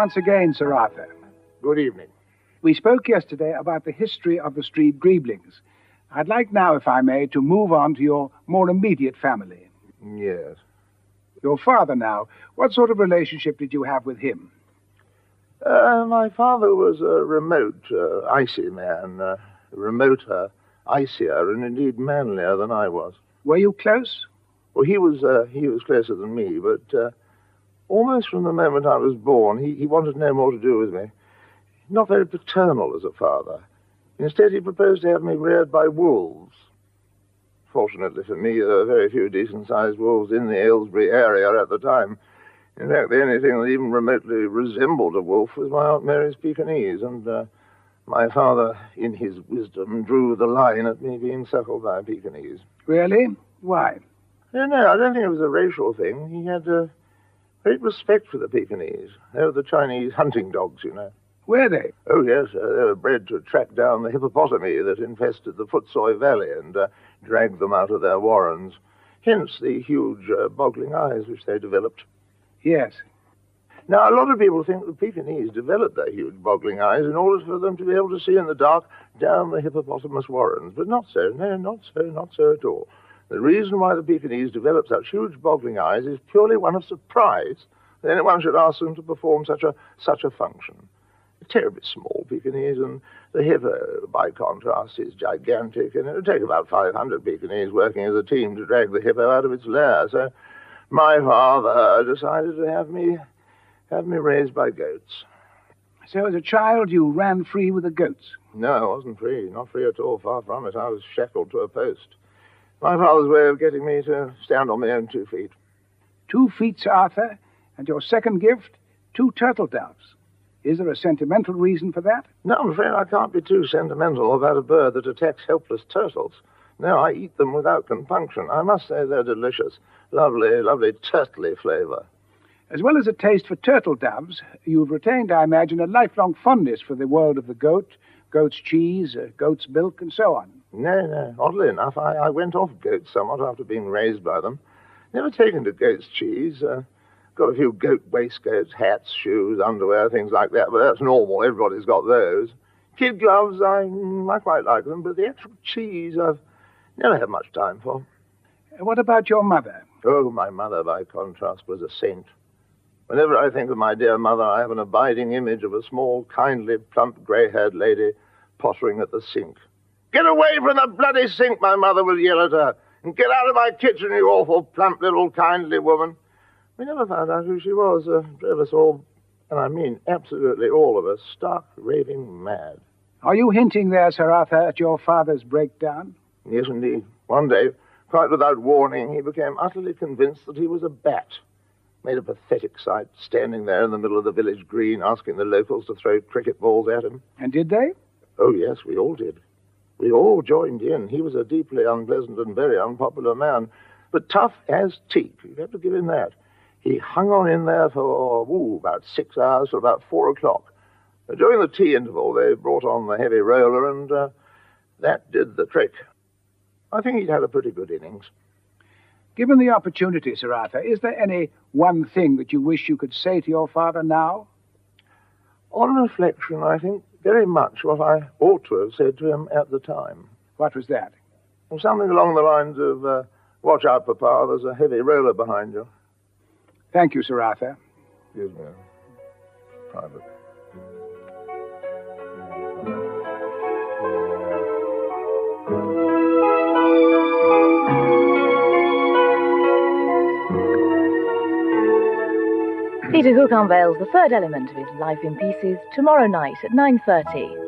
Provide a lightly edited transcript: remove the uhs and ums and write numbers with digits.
once again, Sir Arthur. Good evening. We spoke yesterday about the history of the Street Greeblings. I'd like now, if I may, to move on to your more immediate family. Yes. Your father now, what sort of relationship did you have with him? My father was a remote, icy man. Remoter, icier, and indeed manlier than I was. Were you close? Well, he was closer than me, but almost from the moment I was born, he wanted no more to do with me. Not very paternal as a father. Instead, he proposed to have me reared by wolves. Fortunately for me, there were very few decent-sized wolves in the Aylesbury area at the time. In fact, the only thing that even remotely resembled a wolf was my Aunt Mary's Pekingese, and my father, in his wisdom, drew the line at me being suckled by a Pekingese. Really? Why? No, I don't think it was a racial thing. He had great respect for the Pekingese. They were the Chinese hunting dogs, you know. Were they? Oh, yes. They were bred to track down the hippopotami that infested the Footsoi Valley and drag them out of their warrens. Hence the huge boggling eyes which they developed. Yes. Now, a lot of people think the Pekingese developed their huge boggling eyes in order for them to be able to see in the dark down the hippopotamus warrens. But not so. No, not so at all. The reason why the Pekingese developed such huge boggling eyes is purely one of surprise that anyone should ask them to perform such a function. Terribly small Pekingese, and the hippo, by contrast, is gigantic, and it would take about 500 Pekingese working as a team to drag the hippo out of its lair. So my father decided to have me raised by goats. So as a child, you ran free with the goats? No, I wasn't free. Not free at all. Far from it. I was shackled to a post. My father's way of getting me to stand on my own 2 feet. 2 feet, Sir Arthur, and your second gift, 2 turtle doves. Is there a sentimental reason for that? No, I'm afraid I can't be too sentimental about a bird that attacks helpless turtles. No, I eat them without compunction. I must say they're delicious. Lovely, lovely turtly flavor. As well as a taste for turtle doves, you've retained, I imagine, a lifelong fondness for the world of the goat, goat's cheese, goat's milk, and so on. No. Oddly enough, I went off goats somewhat after being raised by them. Never taken to goat's cheese. Got a few goat waistcoats, hats, shoes, underwear, things like that, but that's normal. Everybody's got those. Kid gloves, I quite like them, but the actual cheese I've never had much time for. What about your mother? Oh, my mother, by contrast, was a saint. Whenever I think of my dear mother, I have an abiding image of a small, kindly, plump, grey-haired lady pottering at the sink. Get away from the bloody sink, my mother would yell at her, and get out of my kitchen, you awful, plump, little, kindly woman. We never found out who she was. Drove us all, and I mean absolutely all of us, stark, raving mad. Are you hinting there, Sir Arthur, at your father's breakdown? Yes, indeed. One day, quite without warning, he became utterly convinced that he was a bat. Made a pathetic sight, standing there in the middle of the village green, asking the locals to throw cricket balls at him. And did they? Oh, yes, we all did. We all joined in. He was a deeply unpleasant and very unpopular man, but tough as teak. You have to give him that. He hung on in there for, about 6 hours, till about 4 o'clock. During the tea interval, they brought on the heavy roller, and that did the trick. I think he'd had a pretty good innings. Given the opportunity, Sir Arthur, is there any one thing that you wish you could say to your father now? On reflection, I think very much what I ought to have said to him at the time. What was that? Something along the lines of, watch out, Papa, there's a heavy roller behind you. Thank you, Sir Arthur. Excuse me. Private. Peter Hook unveils the third element of his Life in Pieces tomorrow night at 9:30.